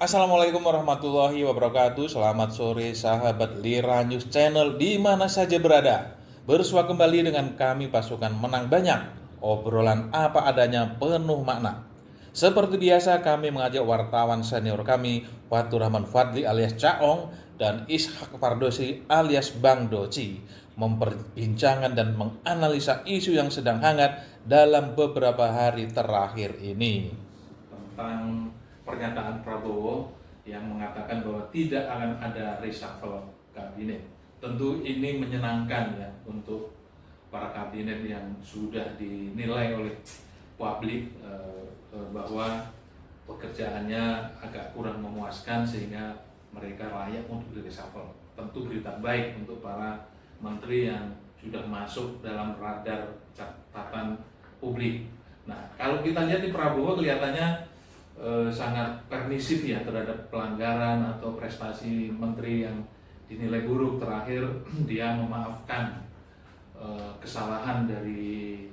Assalamualaikum warahmatullahi wabarakatuh. Selamat sore sahabat Lira News Channel di mana saja berada. Bersua kembali dengan kami pasukan Menang Banyak. Obrolan apa adanya penuh makna. Seperti biasa kami mengajak wartawan senior kami Fatur Rahman Fadli alias Caong dan Ishak Fardosi alias Bang Doci memperbincangkan dan menganalisa isu yang sedang hangat dalam beberapa hari terakhir ini. Tentang pernyataan Prabowo yang mengatakan bahwa tidak akan ada reshuffle kabinet. Tentu ini menyenangkan ya untuk para kabinet yang sudah dinilai oleh publik bahwa pekerjaannya agak kurang memuaskan sehingga mereka layak untuk di reshuffle. Tentu berita baik untuk para menteri yang sudah masuk dalam radar catatan publik. Nah, kalau kita lihat di Prabowo kelihatannya sangat permisif ya terhadap pelanggaran atau prestasi menteri yang dinilai buruk. Terakhir dia memaafkan kesalahan dari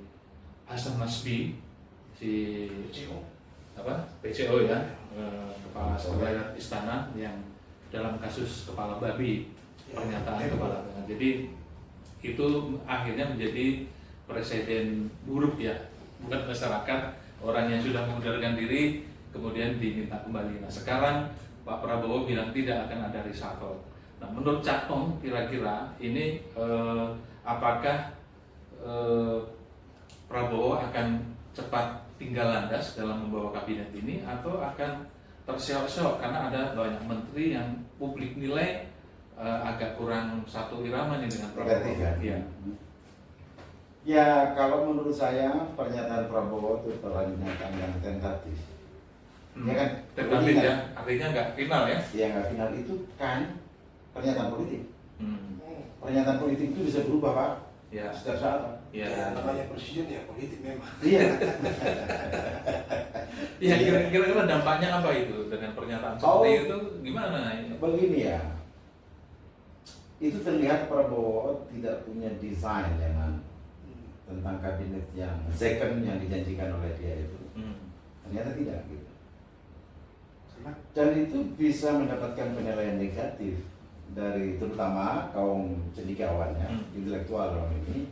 Hasan Nasbi si PCO ya, kepala sekretariat istana yang dalam kasus kepala babi, pernyataan kepala babi. Jadi itu akhirnya menjadi presiden buruk ya buat masyarakat, orang yang sudah mengundurkan diri kemudian diminta kembali. Nah sekarang Pak Prabowo bilang tidak akan ada reshuffle. Nah menurut Caong kira-kira ini apakah Prabowo akan cepat tinggal landas dalam membawa kabinet ini atau akan terseok-seok karena ada banyak menteri yang publik nilai agak kurang satu irama nih dengan Prabowo. Ya. Ya kalau menurut saya pernyataan Prabowo itu terlihat yang tentatif. Ya kan? Tetapi ya, artinya nggak final ya? Ya nggak final itu kan pernyataan politik. Pernyataan politik itu bisa berubah Pak. Ya. Setiap saat. Ya, namanya presiden ya politik memang. Iya. Ya kira-kira dampaknya apa itu dengan pernyataan seperti itu gimana? Begini ya. Itu terlihat Prabowo tidak punya desain dengan tentang kabinet yang second yang dijanjikan oleh dia itu. Ternyata tidak gitu. Dan itu bisa mendapatkan penilaian negatif dari terutama kaum cendekiawannya, intelektual orang ini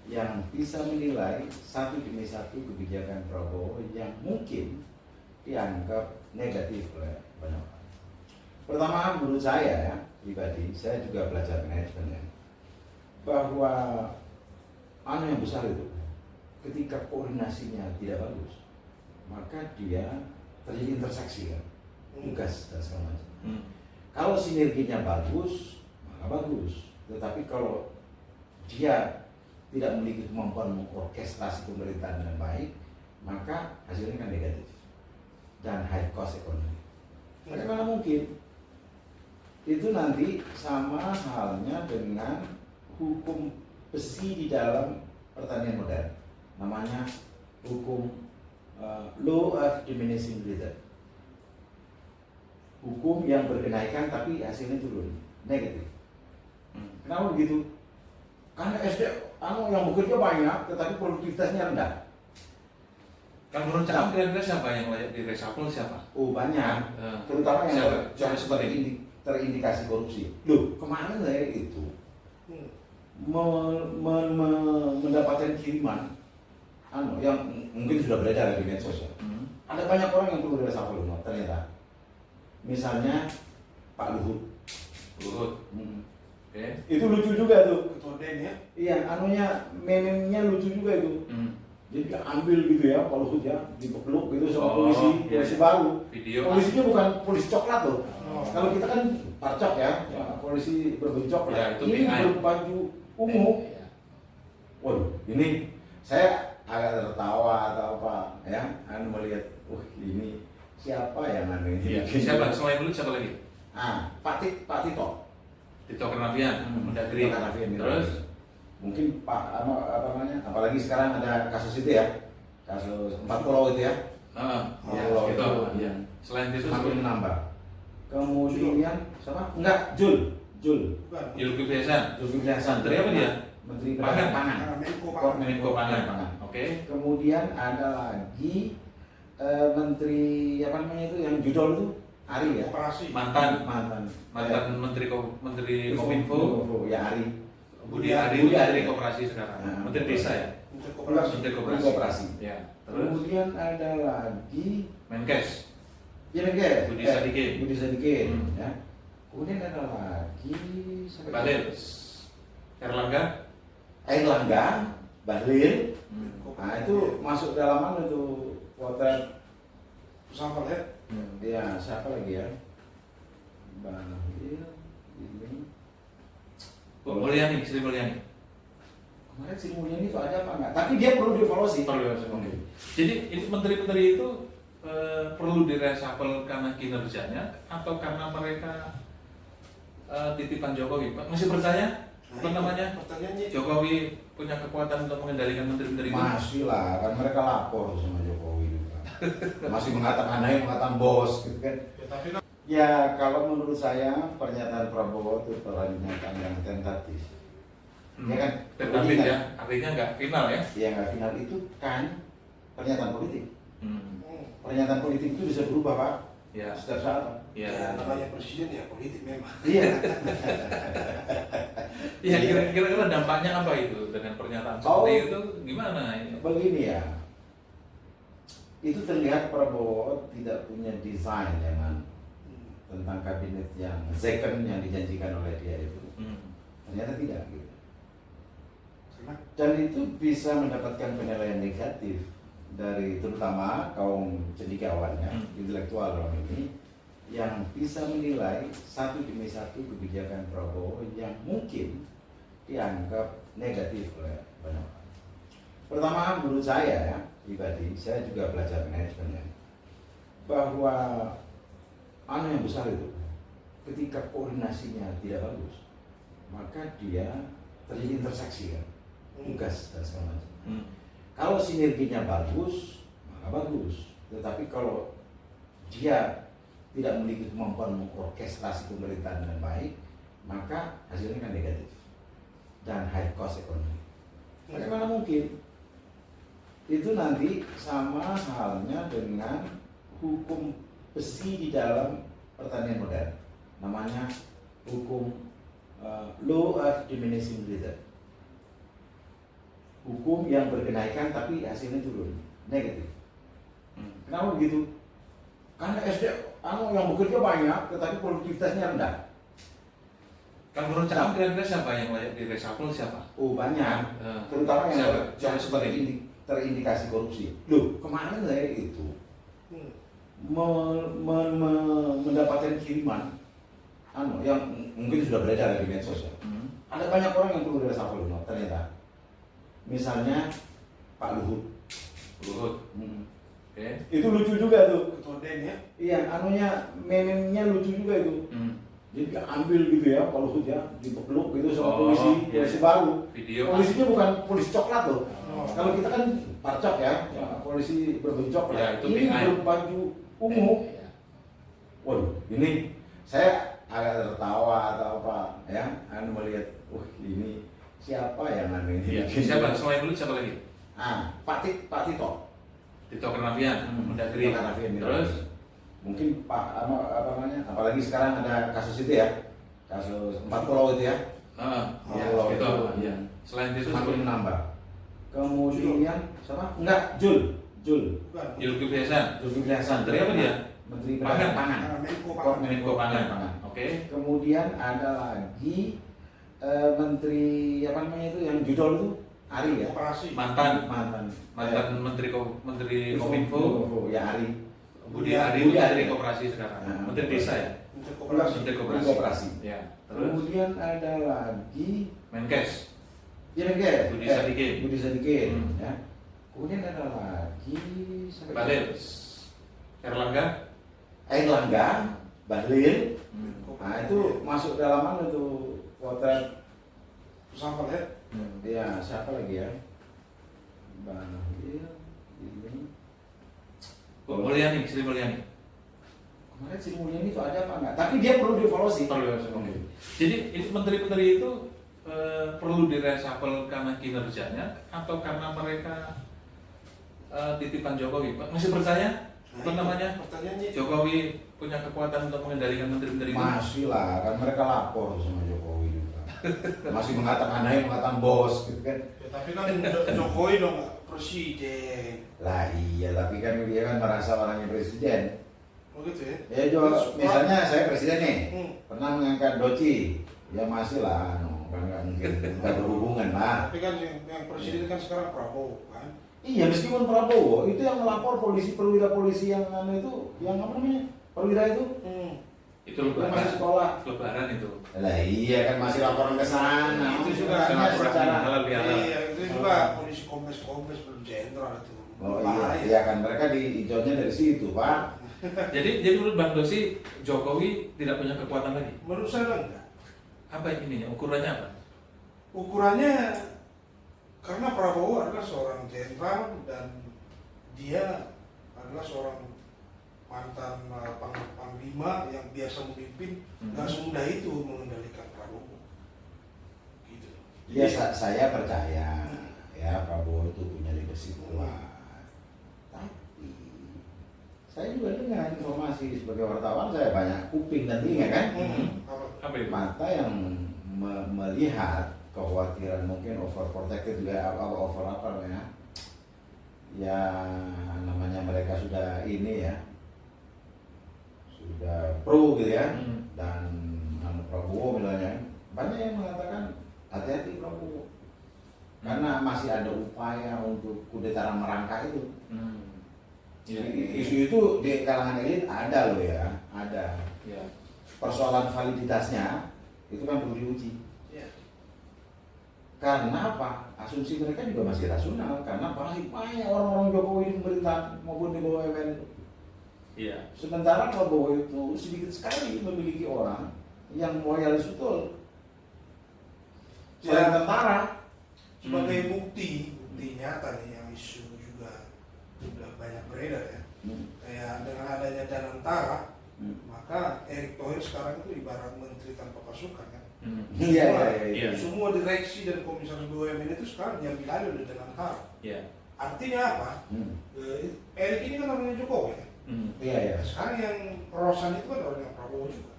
yang bisa menilai satu demi satu kebijakan Prabowo yang mungkin dianggap negatif oleh banyak orang. Pertama menurut saya ya, pribadi, saya juga belajar manajemen ya, bahwa yang besar itu ketika koordinasinya tidak bagus, maka dia terjadi interseksi kan, tugas dan segala macam. Kalau sinerginya bagus, maka bagus. Tetapi kalau dia tidak memiliki kemampuan mengorkestrasi pemerintahan dengan baik, maka hasilnya kan negatif dan high cost ekonomi. Bagaimana mungkin? Itu nanti sama halnya dengan hukum besi di dalam pertanian modern. Namanya hukum law of diminishing return. Hukum yang berkenaikan tapi hasilnya turun, negatif. Kenapa begitu? Karena yang bekerja banyak tetapi produktivitasnya rendah. Kalau menurut Caong kira-kira siapa yang layak di reshuffle siapa? Oh banyak, terutama yang seperti terindikasi korupsi. Loh, kemarin saya itu mendapatkan kiriman yang mungkin sudah beredar di medsos ya. Ada banyak orang yang perlu reshuffle ternyata. Misalnya Pak Luhut. Okay. Itu lucu juga tuh. Ketua Den ya. Iya, memenya lucu juga itu. Jadi ambil gitu ya, Pak Luhut ya, dipeluk gitu sama polisi baru. Video. Polisinya bukan polisi coklat loh. Oh. Kalau kita kan parcok ya, polisi berbaju coklat. Ya, itu ini PI. berbaju ungu. Waduh, ini saya agak tertawa atau apa ya, melihat, ini siapa yang ini? Iya. Siapa? Selain dulu siapa lagi? Pak Tito. Tito Karnavian, Mendagri. Terus Mungkin Pak apa namanya? Apalagi sekarang ada kasus itu ya, kasus 4 pulau itu ya. Pulau itu. Iya. Selain itu Semakin menambah. Kemudian siapa? Enggak, Jul. Zulkifli Hasan. Menteri apa dia? Menteri Pangan. Pangan. Menko Pangan. Pangan. Oke. Kemudian ada lagi Menteri apa namanya itu yang judol itu Ari ya. Koperasi. mantan menteri Kominfo, ya Ari. Budi Ari itu Menteri Koperasi sekarang, Nah, Menteri Desa ya. Menteri Koperasi. Menteri Koperasi. Koperasi. Ya. Terus Kemudian ada lagi Menkes. Budi Sadikin. ya. Kemudian ada lagi Bahlil. Erlangga. Bahlil. Hmm. Nah itu masuk dalam mana tuh potret? Sama ya. Ya siapa lagi ya? Bahlil ini. Bu Mulyani, Sri Mulyani. Kemarin Sri Mulyani itu ada apa enggak? Tapi dia perlu dievaluasi. Oke. Jadi ini menteri-menteri itu perlu diresapel karena kinerjanya atau karena mereka titipan Jokowi? Pak masih percaya apa namanya? Pertanyaannya Jokowi punya kekuatan untuk mengendalikan menteri-menteri itu? Masih lah, kan mereka lapor sama Jokowi juga. Masih mengatakan bos gitu kan. ya, tapi kan Ya kalau menurut saya pernyataan Prabowo itu pernyataan yang tentatif. Ya kan? Tetapi ya, artinya nggak final ya? Yang nggak final itu kan pernyataan politik. Hmm. Pernyataan politik itu bisa berubah Pak. Ya. Setiap saat. Ya. ya, namanya presiden ya politik memang. Iya. Ya kira-kira dampaknya apa itu dengan pernyataan seperti itu gimana ini? Begini ya. Itu terlihat Prabowo tidak punya desain tentang kabinet yang second yang dijanjikan oleh dia itu. Ternyata tidak gitu. Karena Dan itu bisa mendapatkan penilaian negatif dari terutama kaum cendekiawannya, intelektual dalam ini, yang bisa menilai satu demi satu kebijakan Prabowo yang mungkin dianggap negatif oleh banyak orang. Pertama, menurut saya ya, pribadi, saya juga belajar manajemen ya, bahwa yang besar itu, ketika koordinasinya tidak bagus, maka dia terjadi interseksi kan, tugas dan segala macam. Kalau sinerginya bagus, maka bagus. Tetapi kalau dia tidak memiliki kemampuan mengorkestrasi pemerintahan dengan baik, maka hasilnya kan negatif dan high cost ekonomi. Bagaimana mungkin? Itu nanti sama halnya dengan hukum besi di dalam pertanian modern. Namanya hukum law of diminishing return. Hukum yang berkenaikan tapi hasilnya turun, negatif. Kenapa begitu? Karena yang bekerja banyak tetapi produktivitasnya rendah. Kalau menurut Cak kira-kira siapa yang layak diresapel siapa? Oh banyak, terutama yang terindikasi korupsi. Loh kemarin saya itu mendapatkan kiriman yang mungkin sudah beredar di medsos ya. Ada banyak orang yang perlu diresapel ternyata. Misalnya Pak Luhut. Oke. Itu lucu juga tuh. ketua DEN ya. Iya, memenya lucu juga itu. Jadi ambil gitu ya, Pak Luhut ya, dipeluk gitu sama polisi baru. Video. Polisinya bukan polisi coklat loh. Oh. Kalau kita kan parcok ya, polisi berbaju coklat. Ya, itu ini PI. berbaju ungu. Waduh, ini saya agak tertawa atau apa ya, melihat, ini siapa yang ini? Iya. Siapa? Selain dulu siapa lagi? Pak Tito. Tito Karnavian, Mendagri. Tito Karnavian. Terus Mungkin apa namanya? Apalagi sekarang ada kasus itu ya, kasus 4 pulau itu ya. Iya, itu. Iya. Selain itu Semakin menambah. Kemudian siapa? Enggak, Jul Bukan. Zulkifli Hasan. Zulkifli Hasan. Menteri apa dia? Menteri Pangan. Pangan. Menko Pangan. Menko Pangan. Oke. Kemudian ada lagi Menteri apa namanya itu yang judul itu Ari ya. Koperasi. Mantan Menteri Kominfo, ya Ari. Budi Ari itu Menteri Koperasi sekarang, Menteri Desa ya. Menteri Koperasi. Menteri Koperasi. Ya. Terus Kemudian ada lagi Menkes. Budi Sadikin. ya. Kemudian ada lagi Bahlil. Erlangga. Bahlil. Nah itu masuk dalam mana tuh potret? Sama ya. Ya siapa lagi ya? Bahlil ini. Bu Mulyani, Sri Mulyani. Kemarin Sri Mulyani itu ada apa enggak? Tapi dia perlu dievaluasi. Oke. Jadi ini menteri-menteri itu perlu diresapel karena kinerjanya atau karena mereka titipan Jokowi? Pak masih percaya apa namanya? Pertanyaannya Jokowi punya kekuatan untuk mengendalikan menteri-menteri itu? Masih lah, kan mereka lapor sama Jokowi juga. Masih mengatakan mengatakan bos gitu kan. Ya, tapi kan Jokowi dong nggak presiden. Lah iya, tapi kan dia kan merasa orangnya presiden. Oh gitu ya? Ya misalnya saya presiden nih, pernah mengangkat Doci, ya masih lah, kan nggak mungkin nggak berhubungan lah. Tapi kan yang presiden kan sekarang Prabowo kan. Iya, meskipun Prabowo itu yang melapor polisi perwira polisi yang itu, yang apa namanya perwira itu, Itu yang masih lebaran, sekolah. lebaran itu. Lah iya kan masih laporan ke sana. Itu juga Makanya secara halal bihalal. Iya, itu juga polisi kombes belum jenderal itu. oh iya, Bahaya. iya kan mereka diinjaunya dari situ pak. Jadi menurut Bang Dosi, Jokowi tidak punya kekuatan lagi. Menurut saya enggak. Apa ininya? Ukurannya apa? Ukurannya karena Prabowo adalah seorang jenderal dan dia adalah seorang mantan panglima yang biasa memimpin, nggak semudah itu mengendalikan Prabowo. Gitu. Ya saya percaya ya Prabowo itu punya leadership kuat. Tapi saya juga dengar informasi sebagai wartawan, saya banyak kuping dan telinga kan. Apa itu? Mata yang melihat kekhawatiran mungkin overprotected juga over apa namanya ya, namanya mereka sudah ini ya, sudah pro gitu ya. Dan Prabowo misalnya banyak yang mengatakan hati-hati Prabowo karena masih ada upaya untuk kudeta merangkak itu. Isu itu di kalangan elit ada loh ya, ada. Ya. Persoalan validitasnya itu kan perlu diuji. Ya. Karena apa? Asumsi mereka juga masih rasional karena paling banyak orang-orang Jokowi di pemerintahan maupun di bawah MN. Iya. Sementara Prabowo itu sedikit sekali memiliki orang yang loyalis betul. Selain tentara. Sebagai bukti nyata nih yang isu juga sudah banyak beredar ya. Kayak dengan adanya Danantara, maka Erick Thohir sekarang itu ibarat menteri tanpa pasukan kan. Iya. Semua direksi dan komisaris BUMN itu sekarang diambil alih oleh Danantara. Iya. Artinya apa? Erick ini kan namanya Jokowi kan. Iya ya. Sekarang yang Rosan itu kan orangnya Prabowo juga.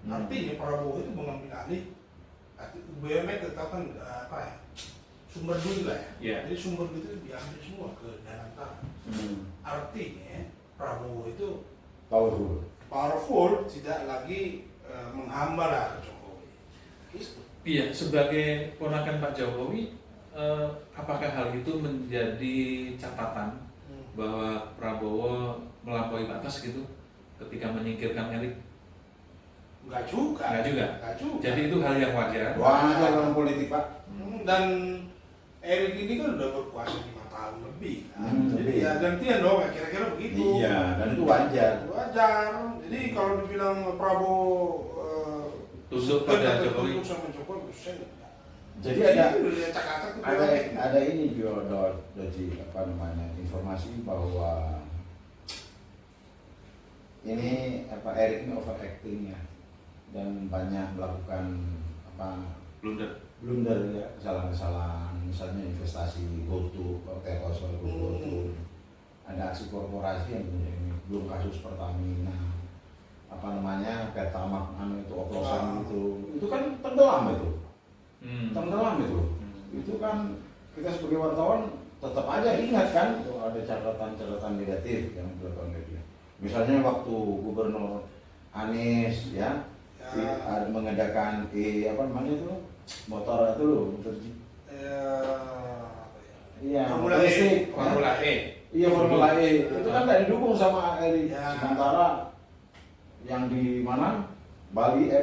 Artinya Prabowo itu mengambil alih BUMN tetap kan apa ya? Sumber duit lah ya. Iya. Jadi sumber duit itu diambil semua ke Danantara. Artinya Prabowo itu powerful, tidak lagi menghamba lah Jokowi. Gitu. Iya, sebagai ponakan Pak Jokowi, apakah hal itu menjadi catatan bahwa Prabowo melampaui batas gitu ketika menyingkirkan Erick? Enggak juga. Enggak juga. Enggak juga. Jadi itu hal yang wajar. Wajar dalam politik pak. Dan Erick ini kan udah berkuasa 5 tahun lebih kan. Jadi lebih. ya gantian dong, kira-kira begitu. Iya, dan itu wajar. Wajar. Jadi kalau dibilang Prabowo Tunduk pada Jokowi. tunduk sama Jokowi, saya enggak. Jadi ada ada ini Doji apa namanya informasi bahwa ini apa Erick ini overacting ya dan banyak melakukan apa blunder ya, kesalahan-kesalahan, misalnya investasi GoTo, Telkomsel GoTo, ada aksi korporasi yang ini belum kasus Pertamina, apa namanya Pertamax itu oplosan itu kan tenggelam itu, itu kan kita sebagai wartawan tetap aja ingat kan ada catatan-catatan negatif yang dilakukan media. Misalnya waktu Gubernur Anies ya. Ada mengadakan apa namanya itu motor itu loh motor jeep. Iya, Formula E. Iya Formula E. Itu kan tidak didukung sama Erick. Ya. Sementara yang di mana Bali ya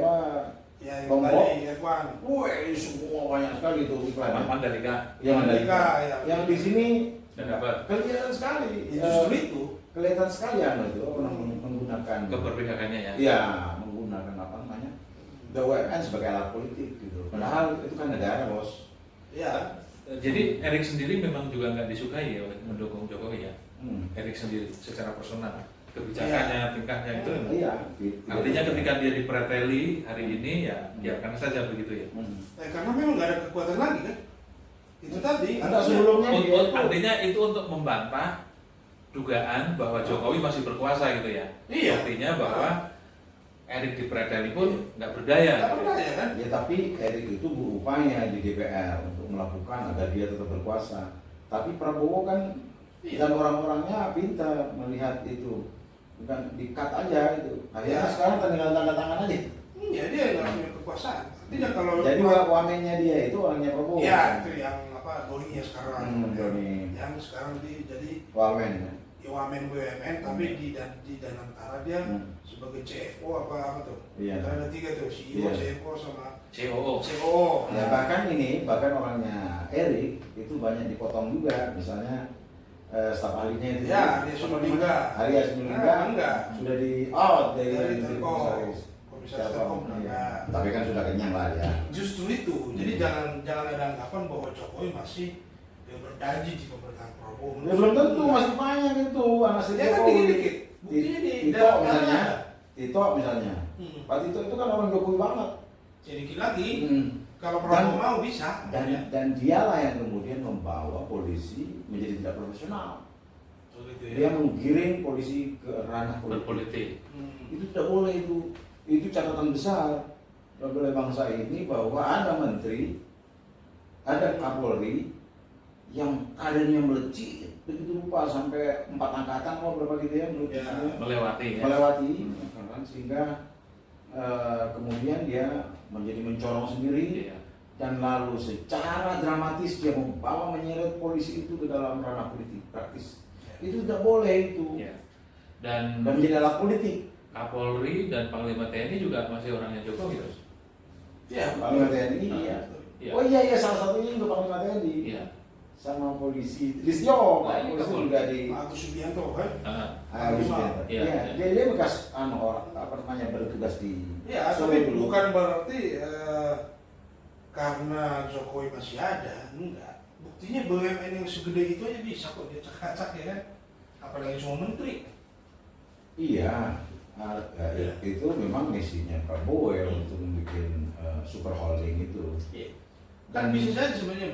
Lombok. Bali F1. Wih, semua banyak sekali itu iklan. Mandalika. Yang Mandalika. Ya. Yang di sini Dan dapat kelihatan sekali. Ya, justru itu Kelihatan sekali itu menggunakan keberpihakannya ya. Iya, menggunakan apa namanya BUMN sebagai alat politik gitu. Padahal itu kan negara bos. ya. Jadi Erick sendiri memang juga nggak disukai ya oleh mendukung Jokowi ya. Erick sendiri secara personal kebijakannya, tingkahnya itu. Iya. Artinya ketika dia dipreteli hari ini ya biarkan saja begitu ya. Karena memang nggak ada kekuatan lagi kan. Itu tadi. Ada sebelumnya dia itu. Artinya itu untuk membantah dugaan bahwa Jokowi masih berkuasa gitu ya. Iya. Artinya bahwa Erik dipredeli pun nggak berdaya. Nggak berdaya kan? Ya tapi Erik itu berupaya di DPR untuk melakukan agar dia tetap berkuasa. Tapi Prabowo kan dan orang-orangnya pintar melihat itu, bukan di-cut aja itu. Akhirnya sekarang tinggal tanda tangan aja. Iya, dia nggak punya kekuasaan. Artinya kalau Jadi wamennya dia itu orangnya Prabowo. ya itu yang apa Doni ya sekarang. Doni. Yang sekarang jadi Wamen. Wamen BUMN tapi di Danantara dia sebagai CFO apa tuh? Iya. Ada 3 tuh, CEO, Iya. CFO sama COO. COO. Ya bahkan orangnya Erik itu banyak dipotong juga, misalnya staf ahlinya itu. Ya, dia Sinulinga. Arya Sinulinga Enggak. sudah di out dari Telkom. komisaris. Komisaris Telkom, Telkom iya. enggak. Tapi kan sudah kenyang lah ya. Justru itu. Jadi jangan ada anggapan bahwa Jokowi masih berjanji di pemerintahan Prabowo. Ya belum tentu, masih banyak itu anak si Ya kan Jokowi. dikit-dikit. Buktinya di Tito dalam misalnya, tanah. Tito misalnya. Pak Tito itu kan orang Jokowi banget. Jadi lagi Hmm. kalau Prabowo mau bisa. Dan dialah yang kemudian membawa polisi menjadi tidak profesional. Gitu ya. Dia menggiring polisi ke ranah politik. Berpolitik. Itu tidak boleh itu catatan besar oleh bangsa ini bahwa ada menteri, ada Kapolri yang karirnya melejit begitu rupa sampai 4 angkatan berapa gitu ya menurut Ya, saya. Melewati ya. Melewati kan, sehingga kemudian dia menjadi mencorong sendiri Iya. dan lalu secara dramatis dia membawa menyeret polisi itu ke dalam ranah politik praktis. Itu tidak boleh itu. Iya. Dan Dan menjadi alat politik. Kapolri dan Panglima TNI juga masih orangnya Jokowi terus. Ya, Panglima TNI ya. Iya. Oh iya salah satunya juga Panglima TNI. Iya. Sama polisi Listio, Nah, Pak ini polisi Kapolri. juga di Agus Subianto kan? Agus Subianto. Iya, Iya, iya. dia bekas orang apa namanya bertugas di Ya, Solo tapi dulu. bukan berarti karena Jokowi masih ada, enggak. Buktinya BUMN yang segede itu aja bisa kok dia acak-acak ya kan? Apalagi semua menteri. Iya. Itu memang misinya Prabowo ya untuk membuat super holding itu. Iya. Kan bisa saja sebenarnya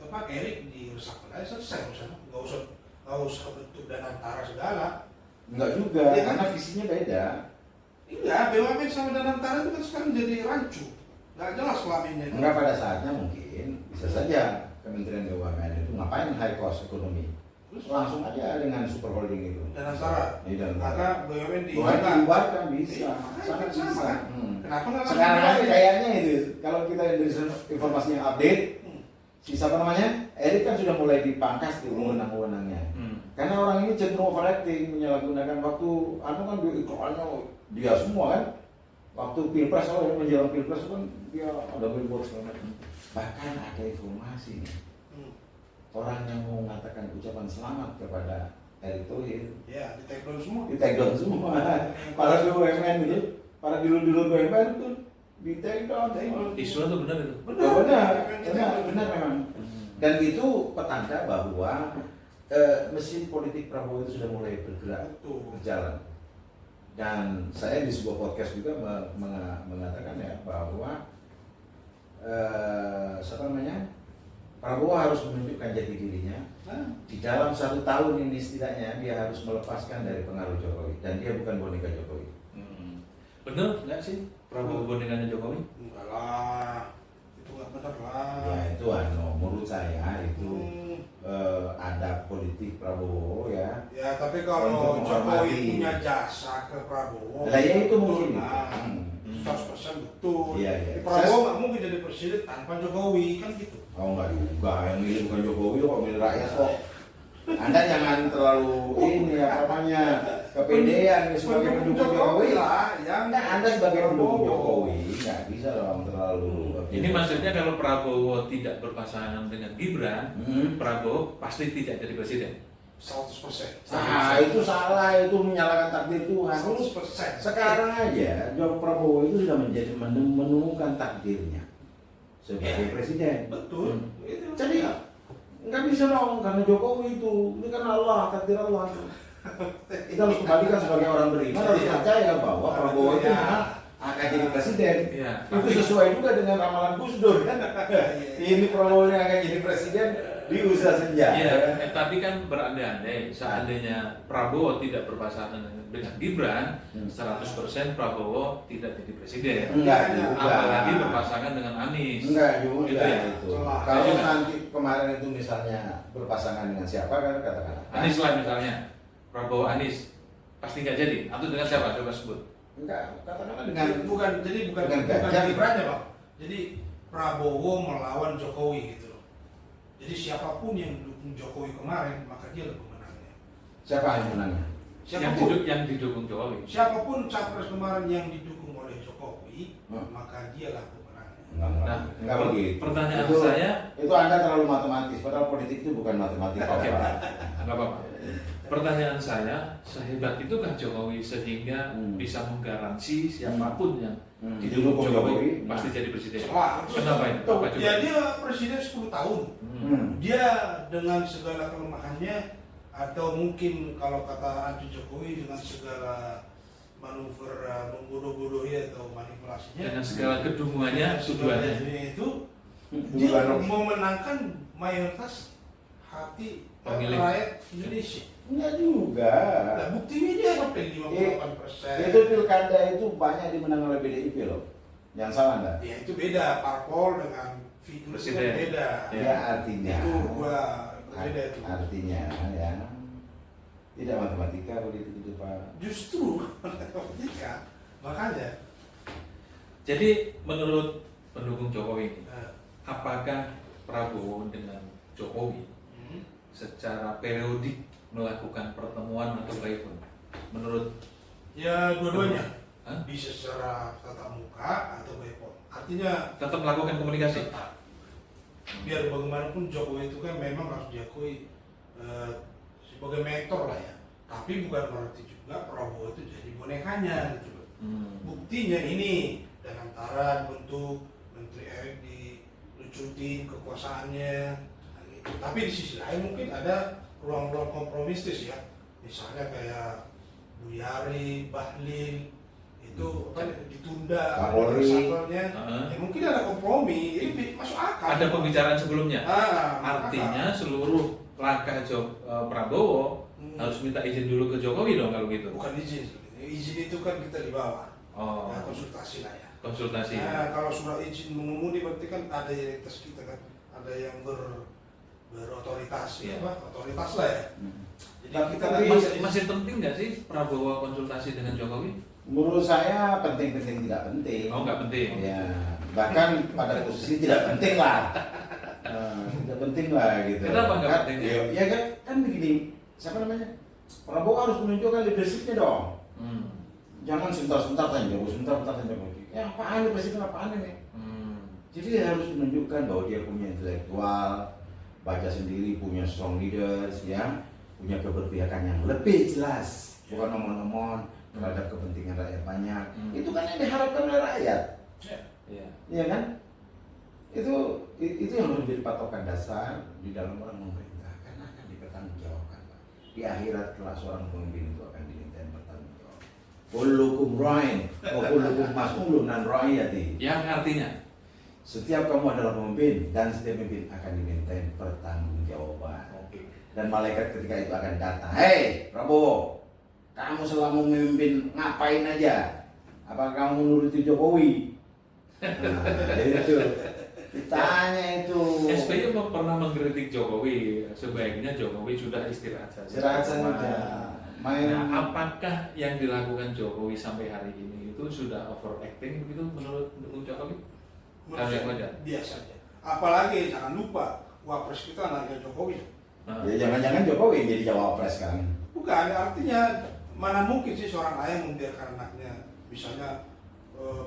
Erik diresapkan aja selesai urusan. Nggak usah bentuk dan antara segala. Enggak juga, Iya kan? karena visinya beda. Enggak, BUMN sama dan antara itu kan sekarang jadi rancu. Nggak jelas kelaminnya. Enggak pada saatnya mungkin bisa saja Kementerian BUMN itu ngapain high cost ekonomi. Terus Langsung aja dengan super holding itu. dan antara. Iya, dan Maka BUMN Bukan dibubarkan bisa, Iya, sangat sama bisa. kan? Kenapa nggak langsung Sekarang aja dibubarkan? kayaknya itu, kalau kita dari informasi yang update, si siapa namanya, Erik kan sudah mulai dipangkas di wewenang-wewenangnya. Karena orang ini cenderung overacting, menyalahgunakan waktu, kan iklannya dia semua kan. Waktu pilpres, menjelang pilpres kan dia ada billboard segala macam. Bahkan ada informasi nih, orang yang mau mengatakan ucapan selamat kepada Erick Thohir Ya, di take down semua. di take down semua. Para BUMN itu, para dulu BUMN itu di take down. Isu itu benar itu. Benar memang. Dan itu petanda bahwa mesin politik Prabowo itu sudah mulai bergerak, berjalan. Dan saya di sebuah podcast juga mengatakan ya bahwa Prabowo harus menunjukkan jati dirinya. Di dalam 1 tahun ini setidaknya dia harus melepaskan dari pengaruh Jokowi dan dia bukan boneka Jokowi. Bener nggak sih Prabowo bonekanya Jokowi? Enggak lah, itu nggak benar lah. Ya itu menurut saya itu ada politik Prabowo ya. Ya, tapi kalau Untuk Jokowi menghormati. punya jasa ke Prabowo, Lah ya itu mungkin. lah. 100% betul. Iya, iya. Prabowo nggak mungkin jadi presiden tanpa Jokowi kan gitu. Oh enggak juga, yang milih bukan Jokowi kok, milih rakyat kok. Anda jangan terlalu ini apa namanya kepedean sebagai pendukung Jokowi. lah, yang Nah, Anda sebagai pendukung Prabowo. Jokowi nggak bisa dong terlalu. Ini maksudnya kalau Prabowo tidak berpasangan dengan Gibran, Prabowo pasti tidak jadi presiden. 100%. Nah itu salah, itu menyalahkan takdir Tuhan. 100%. Sekarang aja Joko Prabowo itu sudah menjadi menemukan takdirnya sebagai presiden. Betul. Itu. Jadi nggak bisa dong karena Jokowi itu ini kan Allah, takdir Allah. Kita harus kembalikan sebagai orang beriman harus percaya bahwa Prabowo itu memang akan akan jadi presiden. Iya, Itu tapi- sesuai juga dengan ramalan Gus Dur kan. Ini Prabowo yang akan jadi presiden di usaha senja. Iya, tapi kan berandai-andai seandainya Prabowo tidak berpasangan dengan Gibran, 100% Prabowo tidak jadi presiden. Enggak juga. Apalagi berpasangan dengan Anies. Enggak juga Gitu ya? itu. Salah. Kalau Juga. nanti kemarin itu misalnya berpasangan dengan siapa kan katakanlah. Anies lah misalnya, Prabowo Anies pasti nggak jadi. Atau dengan siapa? Coba sebut. Enggak, katakanlah Bukan dengan jadi bukan dengan bukan Ganjar. Gibran-nya, Bang. Jadi Prabowo melawan Jokowi gitu loh. Jadi siapapun yang dukung Jokowi kemarin maka dia lah pemenangnya. siapa yang menangnya? Yang didukung Jokowi. Siapapun capres kemarin yang didukung oleh Jokowi Hmm. maka dialah pemenangnya. Nah, Enggak begitu. pertanyaan itu, saya, itu Anda terlalu matematis, padahal politik itu bukan matematika. Oke, Pak. nggak apa-apa. Pertanyaan saya, sehebat itukah Jokowi sehingga bisa menggaransi siapapun yang didukung Didukung Jokowi Jokowi, pasti jadi presiden? Wah, Kenapa itu? Apa coba? Ya dia presiden 10 tahun. Dia dengan segala kelemahannya atau mungkin kalau kata anti Jokowi dengan segala manuver membodoh-bodohi atau manipulasinya Dengan segala kedunguannya, tuduhannya. itu dia Bukan. memenangkan mayoritas hati Pemilih. rakyat Indonesia. Enggak juga. Nah, buktinya dia sampai 58%. Itu pilkada itu banyak dimenang oleh PDIP loh. Yang salah enggak? Ya itu beda, parpol dengan figur itu Presiden. beda. Ya artinya. Itu gua beda itu. Artinya ya tidak matematika politik itu Pak. Justru matematika, makanya Jadi menurut pendukung Jokowi ini, eh, apakah Prabowo dengan Jokowi secara periodik melakukan pertemuan atau telepon? Menurut ya dua-duanya Hah? bisa secara tatap muka atau by phone. Artinya tetap melakukan komunikasi? tetap. Biar bagaimanapun Jokowi itu kan memang harus diakui sebagai mentor lah ya. Tapi bukan berarti juga Prabowo itu jadi bonekanya gitu loh. Buktinya ini dengan antara bentuk Menteri Erick dilucutin kekuasaannya, nah gitu. Tapi di sisi lain mungkin ada ruang-ruang kompromistis ya. Misalnya kayak Buyari, Bahlil itu apa ditunda Kapolri. reshuffle-nya. Heeh. Ya mungkin ada kompromi, ini masuk akal. Ada pembicaraan sebelumnya. masuk Artinya akal. seluruh langkah Prabowo harus minta izin dulu ke Jokowi dong kalau gitu. Bukan izin, izin itu kan kita di bawah. Oh, Ya, konsultasi lah ya. konsultasi. Nah, kalau surat izin mengemudi berarti kan ada yang tes kita kan, ada yang berotoritas, Iya. apa? Otoritas lah ya. Jadi kita Tapi nggak bisa Masih penting nggak sih Prabowo konsultasi dengan Jokowi? Menurut saya penting-penting tidak penting. Oh, nggak penting. Ya, bahkan pada posisi tidak penting lah. Tidak penting lah gitu. Kenapa nggak Kan, penting? Ya kan begini, siapa namanya? Prabowo harus menunjukkan leadershipnya dong. Jangan sebentar-sebentar tanya Jokowi, sebentar-sebentar tanya Jokowi. Ya apaan nih presiden, apaan ini? Jadi dia harus menunjukkan bahwa dia punya intelektual, baca sendiri, punya strong leaders, ya, punya keberpihakan yang lebih jelas, bukan omong-omong terhadap kepentingan rakyat banyak. Itu kan yang diharapkan oleh rakyat, Iya. ya kan? Itu yang harus menjadi patokan dasar di dalam orang memerintah, karena akan dipertanggungjawabkan, Pak. Di akhirat kelak seorang pemimpin itu akan diminta bertanggung jawab. Kullukum ra'in wa kullukum mas'ulun an ra'iyati. Yang artinya Setiap kamu adalah pemimpin dan setiap pemimpin akan dimintain pertanggungjawaban. oke. Dan malaikat ketika itu akan datang. Hei Prabowo, kamu selama memimpin ngapain aja? Apakah kamu menuruti Jokowi? Nah, itu ditanya itu. SBY pernah mengkritik Jokowi, sebaiknya Jokowi sudah istirahat saja. Istirahat saja. Main. Nah, apakah yang dilakukan Jokowi sampai hari ini itu sudah overacting begitu menurut Jokowi? Menurut Hal yang saya wajar. biasa aja. Apalagi jangan lupa, wapres kita anaknya Jokowi. Nah, Ya jangan-jangan Jokowi yang jadi cawapres sekarang. Bukan, artinya mana mungkin sih seorang ayah membiarkan anaknya misalnya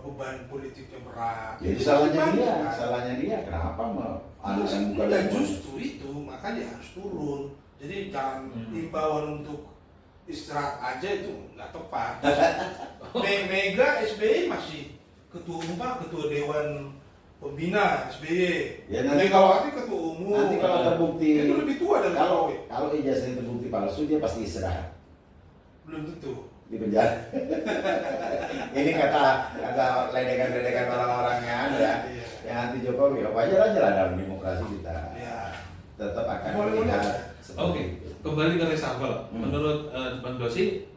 beban politiknya berat. Jadi Itu salahnya pasti dia, banyak, kan? salahnya dia. Kenapa anak yang bukan Dan Jokowi? justru itu makanya dia harus turun. Jadi jangan imbauan untuk istirahat aja itu nggak tepat. Mega SBY masih ketua Dewan Pembina SBY. Ya, nanti Megawati ketua umum. Nanti kalau terbukti itu lebih tua dari kalau Jokowi. kalau ijazahnya terbukti palsu dia pasti istirahat. Belum tentu. di penjara. Ini kata ledekan orang-orangnya ya, Iya. yang anti Jokowi. Wajar aja lah dalam demokrasi kita. Ya. Tetap akan Boleh-boleh. melihat seperti Oke, itu. kembali ke reshuffle. Hmm. Menurut Bang Dosi,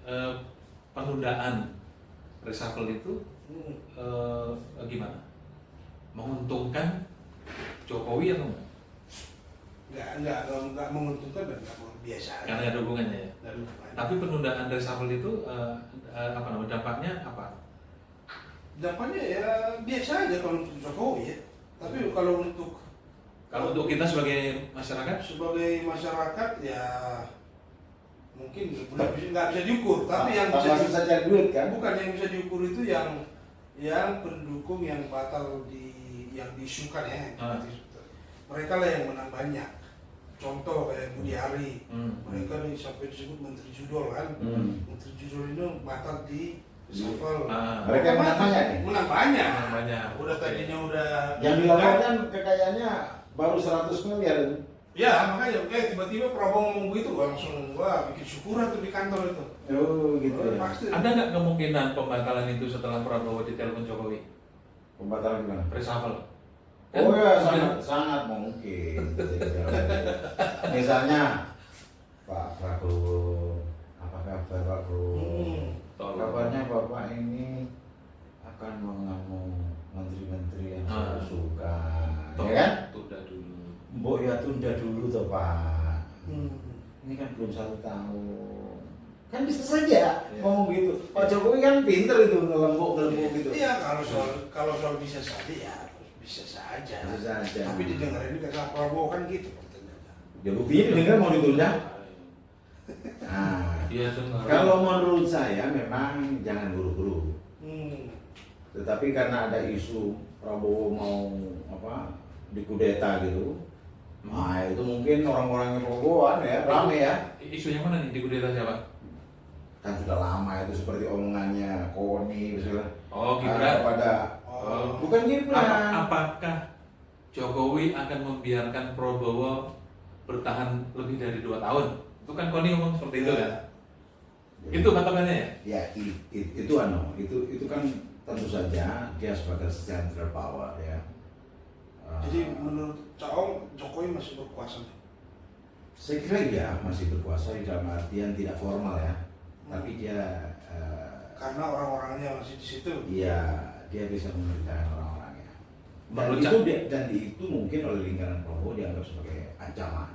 penundaan reshuffle itu gimana? Menguntungkan Jokowi atau enggak? Enggak menguntungkan dan enggak biasa aja. Karena ada hubungannya ya. Nggak ada hubungannya. Tapi penundaan reshuffle itu apa namanya? Dampaknya apa? Dampaknya ya biasa aja kalau untuk Jokowi ya. Tapi kalau untuk kita sebagai masyarakat, masyarakat ya mungkin nggak bisa diukur. Tapi yang bisa langsung saja duit kan? bukan yang bisa diukur itu yang pendukung yang batal yang diisukan ya. Mereka lah yang menang banyak. Contoh kayak Budi Ari, mereka nih sampai disebut Menteri Judol kan. Menteri Judol itu batal di reshuffle. Mereka menang banyak nih? Menang banyak. Menang banyak. Udah tadinya udah. Yang dilaporkan kekayaannya baru 100 miliar. Ya makanya tiba-tiba Prabowo ngomong begitu, langsung wah bikin syukuran tuh di kantor itu. Oh gitu ya. Pasti. ada nggak kemungkinan pembatalan itu setelah Prabowo ditelepon Jokowi? Pembatalan gimana? Reshuffle. Oh ya, Kan- sangat mungkin. Misalnya Pak Prabowo, apa kabar Pak Prabowo? Kabarnya Bapak ini akan mengamuk menteri-menteri yang saya suka, ya kan? Tunda dulu. Mbok ya tunda dulu toh Pak. Ini kan belum 1 tahun. Kan bisa saja ngomong gitu. Pak Jokowi kan pinter itu ngelembuk gitu. Iya kalau soal bisa saja ya bisa saja. Bisa saja. Tapi didengarin kata Prabowo kan gitu. Ya buktinya dengar mau ditunda. Nah, Iya dengar. kalau menurut saya memang jangan buru-buru. Tetapi karena ada isu Prabowo mau dikudeta gitu, nah itu mungkin orang-orang yang Prabowoan ya rame ya. Isunya mana nih di kudeta siapa? Kan sudah lama itu seperti omongannya Koni misalnya. Oh, Gibran. Bukan Gibran. Apakah Jokowi akan membiarkan Prabowo bertahan lebih dari 2 tahun? Itu kan Koni ngomong seperti itu kan? Itu patokannya ya? Ya itu kan tentu saja dia sebagai central power ya. Jadi menurut Caong Jokowi masih berkuasa. Saya kira ya masih berkuasa di dalam artian tidak formal ya, tapi dia Karena orang-orangnya masih di situ. iya dia bisa memerintahkan orang-orangnya. Dan itu mungkin oleh lingkaran Prabowo dianggap sebagai ancaman.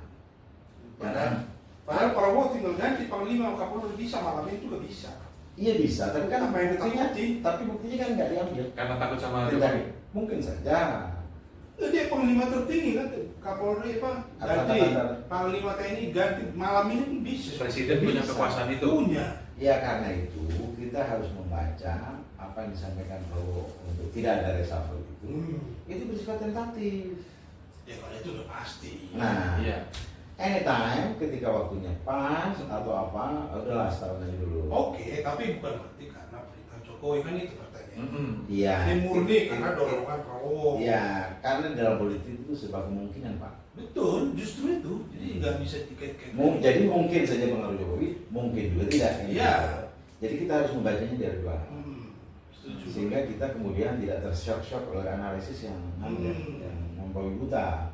Padahal Prabowo tinggal ganti Panglima Kapolri bisa malam ini juga bisa. Iya bisa, tapi kan Apa yang buktinya, ditakuti? tapi buktinya kan nggak diambil. Karena takut sama Tidak. Jokowi. Mungkin saja. Dia Panglima tertinggi kan Kapolri ganti Panglima TNI ganti malam ini pun bisa. Presiden punya kekuasaan itu. Punya. Ya karena itu kita harus membaca apa yang disampaikan Prabowo untuk tidak ada reshuffle itu. Itu bersifat tentatif. Ya kalau itu udah pasti. Nah, Iya. anytime ketika waktunya pas atau apa, udahlah setahun aja dulu. Oke, tapi bukan berarti karena perintah Jokowi kan itu pertanyaan. Iya. Ini murni karena dorongan Prabowo. Iya, karena dalam politik itu sebuah kemungkinan Pak. Betul, justru itu. Jadi nggak bisa dikait-kaitkan. Jadi mungkin saja pengaruh Jokowi, mungkin juga tidak. Iya. Jadi kita harus membacanya dari dua hal. Setuju. Sehingga kita kemudian tidak tersyok-syok oleh analisis yang membawi buta.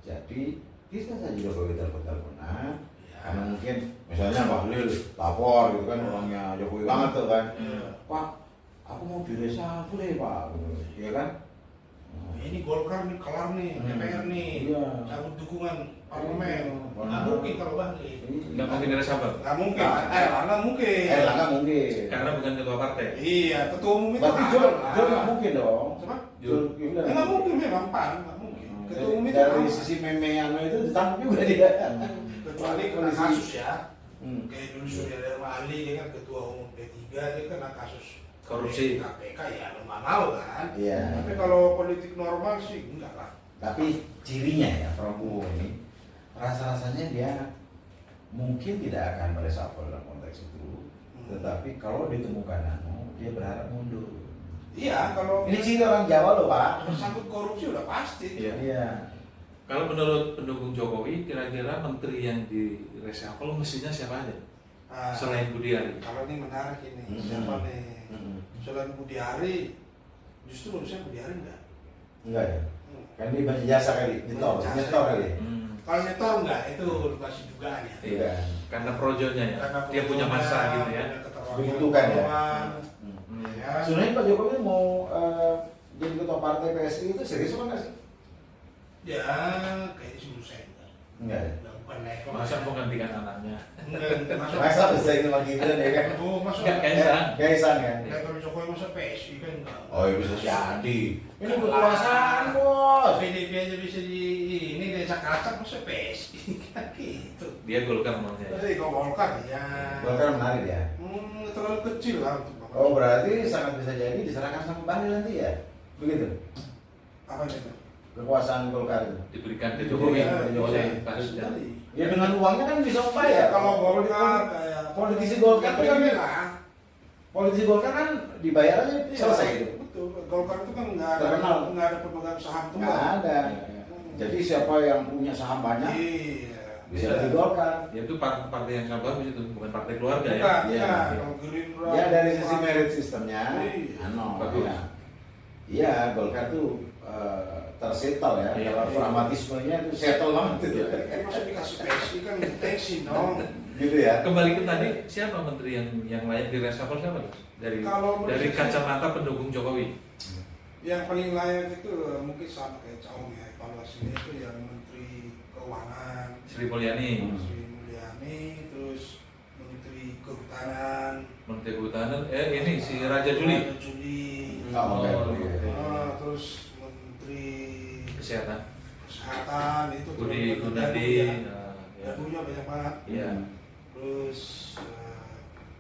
Jadi bisa saja Jokowi telepon-teleponan. Karena mungkin misalnya Bahlil lapor gitu kan orangnya Jokowi banget tuh kan. Pak, aku mau direshuffle Pak, gitu. Iya kan? Ini Golkar nih kelar nih, DPR nih, Iya. cabut dukungan parlemen. Iya. Nggak mungkin kalau Bahlil. Nggak mungkin reshuffle. Nggak mungkin. Nggak mungkin. Erlangga mungkin. Karena bukan ketua partai. Iya, ketua umum itu Berarti Jul nggak mungkin dong. Coba? Jul gimana? Nggak mungkin memang Pan, nggak mungkin. Ketua umum itu Dari aman. sisi memeano itu ditangkap juga dia. Kecuali kena kasus ya. Hmm. Kayak dulu Surya Dharma Ali dia kan ketua umum P3 dia kena kasus Korupsi. KPK ya nggak mau kan. Iya. Tapi kalau politik normal sih enggak lah. Tapi cirinya ya Prabowo ini rasa-rasanya dia mungkin tidak akan mereshuffle dalam konteks itu. Tetapi kalau ditemukan dia berharap mundur. Iya, kalau Ini ciri orang Jawa loh Pak. tersangkut korupsi udah pasti. Iya. Iya. Kalau menurut pendukung Jokowi, kira-kira menteri yang di reshuffle mestinya siapa aja? Selain Budiari. Kalau ini menarik ini, Hmm. siapa nih? Hmm. Selain Budiari, justru menurut saya Budiari enggak. Enggak ya? Kan dia banyak jasa kali, nyetor kali. Kalau nyetor enggak, itu masih dugaan ya. Iya. Karena projonya ya. Karena Dia punya masa gitu ya. Dibutuhkan ya. Ya. Sebenarnya Pak Jokowi mau jadi ketua partai PSI itu serius apa enggak sih? Ya, kayaknya sih menurut saya enggak. Enggak ya? Enggak, bukan level. Masa mau gantikan anaknya? Enggak, masuk. Masa bisa ini lagi Gibran ya kan? Oh, masuk. Enggak, Kaisang. Kaisang ya? Level Jokowi masa PSI kan enggak. Oh ya bisa jadi. Ini kekuasaan bos. PDP aja bisa ini desa kacang masa PSI kan gitu. Dia Golkar maunya. Tapi kalau Golkar ya. Golkar menarik ya. Terlalu kecil lah untuk Bapak. Oh berarti sangat bisa jadi diserahkan sama Bahlil nanti ya? Begitu? Apa itu? Kekuasaan Golkar itu. Diberikan ke Jokowi Iya, oleh iya. Pak Sudha. Ya dengan uangnya kan bisa membayar. Kalau Golkar kayak Politisi Golkar itu kan lah. Politisi Golkar kan dibayar aja selesai itu. Betul. Golkar itu kan Terkenal. nggak ada pemegang saham Nggak tunggal. ada. Jadi siapa yang punya saham banyak Iya. bisa di Golkar. Ya itu partai yang sangat bagus itu, bukan partai keluarga ya. Bukan, Iya. ya. Kalau Gerindra. Ya dari sisi merit sistemnya, Iya. Bagus. ya. Iya Golkar tuh tersettle ya. Iya. Kalau pragmatismenya itu settle banget itu. Masa dikasih PSI kan tensi dong. Gitu ya. Kembali ke tadi, siapa menteri yang layak diresapel siapa tuh? Dari Kalau menurut saya- kacamata pendukung Jokowi. Yang paling layak itu mungkin sama kayak Caong ya, evaluasinya itu yang Menteri Keuangan, Sri Mulyani, Sri Mulyani, terus Menteri Kehutanan, Menteri Kehutanan, ini si Raja Juli, Raja Juli, Oh, oke. terus Menteri Kesehatan, Kesehatan itu Budi Gunadi, ya. Dadunya banyak banget. Iya. Terus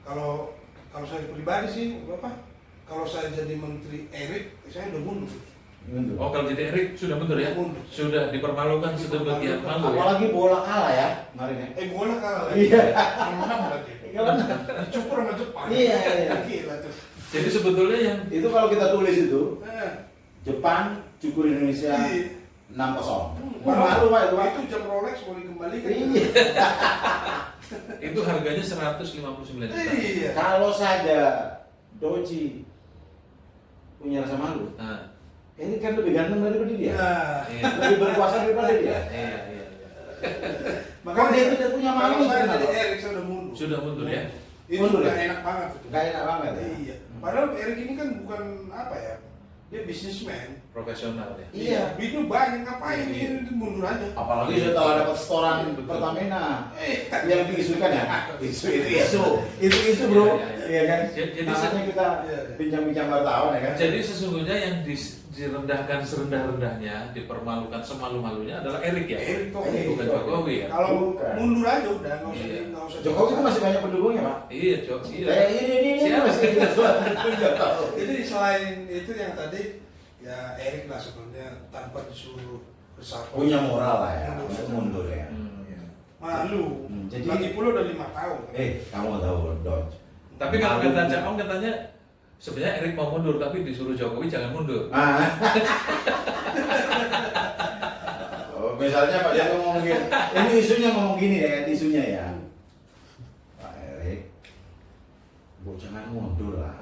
kalau saya pribadi sih, kalau saya jadi Menteri Erik, saya udah mundur. Oh kalau jadi Erik sudah mundur ya? Mundur. Sudah dipermalukan sedemikian malu ya? Apalagi bola kalah ya kemarin ya. Bola kalah lagi. Iya. Menang lagi. Iya, benar. Dicukur sama Jepang. Iya, iya. Gila tuh. Jadi sebetulnya yang Itu kalau kita tulis itu Eh, Jepang cukur Indonesia iya. 6-0. Padahal Malu Pak itu Pak. itu jam Rolex mau dikembalikan. Iya. itu harganya 159 juta. Iya. Kalau saja Doji punya rasa malu, Nah, ini kan lebih ganteng daripada dia. Nah, iya. Lebih berkuasa daripada dia. Iya, iya. Makanya dia tidak punya malu. kalau saya kenapa? jadi Erik saya udah mundur. Sudah mundur ya? Itu Mundur udah ya? enak banget itu. Gak enak banget ya. Iya. Padahal Erik ini kan bukan apa ya? Dia bisnismen. Profesional ya? Iya. Itu banyak ngapain Iya. dia mundur aja. Apalagi setelah dapat setoran Pertamina yang diisukan ya, isu bro, Iya, iya. iya kan? Jadi Makanya kita Iya. bincang-bincang wartawan ya kan? Jadi sesungguhnya yang direndahkan serendah-rendahnya, dipermalukan semalu-malunya adalah Erik ya? Erik kok. Bukan Jokowi ya? Kalau Bukan. mundur aja udah nggak usah Iya. nggak usah. Jokowi itu masih banyak pendukungnya Pak. Iya, Cok. Iya. Kayak ini Siapa? masih Jokowi. Jadi selain itu yang tadi ya Erik lah sebenarnya tanpa disuruh reshuffle. Punya moral lah ya, untuk mundur ya. Hmm. Iya. Malu. Jadi- Lagi pula udah 5 tahun. Kamu tahu Don? Tapi kalau Malu. kata Cakong katanya sebenarnya Erik mau mundur tapi disuruh Jokowi jangan mundur. Ah. Oh, misalnya Pak Jokowi ngomong gini, ini isunya ngomong gini ya, isunya ya. Pak Erik, Bu jangan mundur lah.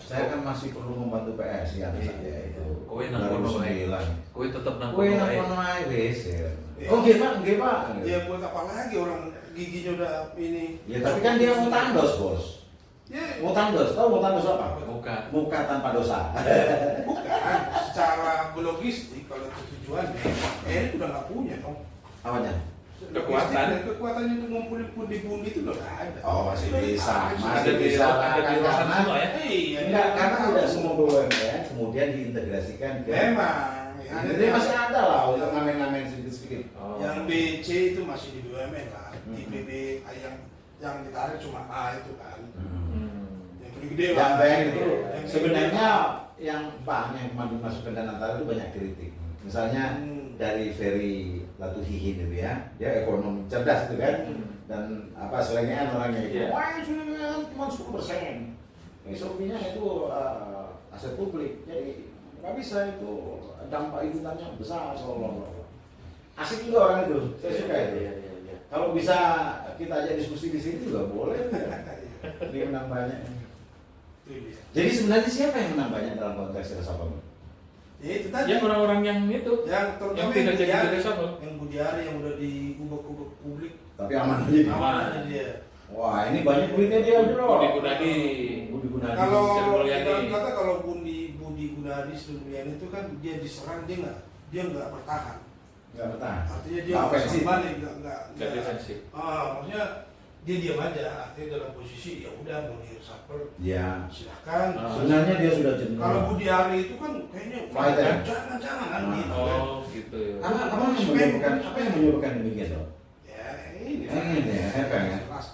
Saya kan masih perlu membantu PSI yang saya itu. Kowe nang kono wae. 2009. Kowe tetep nang Kowe kono nang wae. kono ae wis. Ya. Oh nggih Pak, nggih Pak. Ya buat apa lagi orang giginya udah ini. Ya tapi kan dia mau tandos, Bos. Ya Mau tandos, tahu mau tandos apa? Bukan. Muka tanpa dosa. bukan secara logistik kalau itu tujuannya Erik udah nggak punya dong. Apanya? Kekuatan. Kekuatannya untuk ngumpulin pundi-pundi itu udah nggak ada. Oh, masih bisa. Masih Masih bisa lah. ada di luasan Karena- semua ya? Iya, Enggak, dia karena tahu. tidak semua BUMN kemudian diintegrasikan ke Memang. Jadi masih ada lah untuk ngamen-ngamen sedikit-sedikit. Oh. Yang B, C itu masih di BUMN lah. Di PB yang ditarik cuma A itu kan. Hmm. Yang paling gede lah. Yang banyak itu Yang sebenarnya yang yang dimasukkan dan antara itu banyak kritik. Misalnya dari Ferry Latuhihi itu ya, dia ekonom cerdas itu kan, dan apa selengean orangnya itu, Iya. wah selengean cuma 10%. Sopinya itu aset publik, jadi nggak bisa itu dampak ikutannya besar. Asik juga orang itu, saya suka itu. Iya, iya, iya. Kalau bisa kita aja diskusi di sini juga boleh. Dia menang banyak. Itu dia. Jadi sebenarnya siapa yang menang banyak dalam konteks reshuffle? Ya itu tadi. Ya orang-orang yang itu, Yang terutama yang tidak jadi Budiari, reshuffle. yang Budiari yang udah diubek-ubek publik. Tapi aman aja. Aman. Aja dia. Wah, ini banyak duitnya dia, Bro. Budi Gunadi. Budi Gunadi. Kalau Sri Mulyani. kita kata kalau Budi Gunadi Sri Mulyani itu kan dia diserang dia nggak bertahan. Nggak bertahan. Artinya dia Nggak nggak ofensif. balik, Nggak defensif. maksudnya dia diam aja. Artinya dalam posisi ya udah mau di reshuffle Ya. silakan. Sebenarnya dia sudah jenuh. Kalau Budiari itu kan kayaknya Fighter. jangan kan gitu. kan. Oh, gitu ya. Apa yang menyebabkan demikian, Bro? Ya ini. Ini ya, efek ya. Jelas.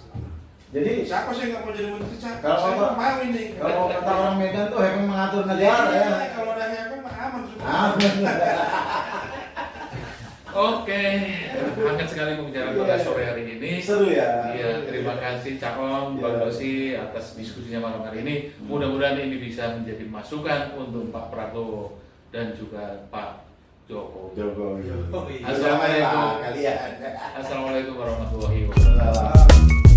Jadi Siapa sih nggak mau jadi menteri? Kalau Saya apa- nggak mau ini. kalau kata orang Medan tuh Hepeng mengatur negara ya. Kalau ada yang mah aman semua. Oke, hangat sekali pembicaraan pada sore hari ini. Seru ya. Iya, terima kasih Cak Om, Bang Iya. Dosi atas diskusinya malam hari ini. Mudah-mudahan ini bisa menjadi masukan untuk Pak Prabowo dan juga Pak Jokowi. Jokowi. Jokowi. Assalamualaikum. Kalian. Assalamualaikum warahmatullahi wabarakatuh. Salam.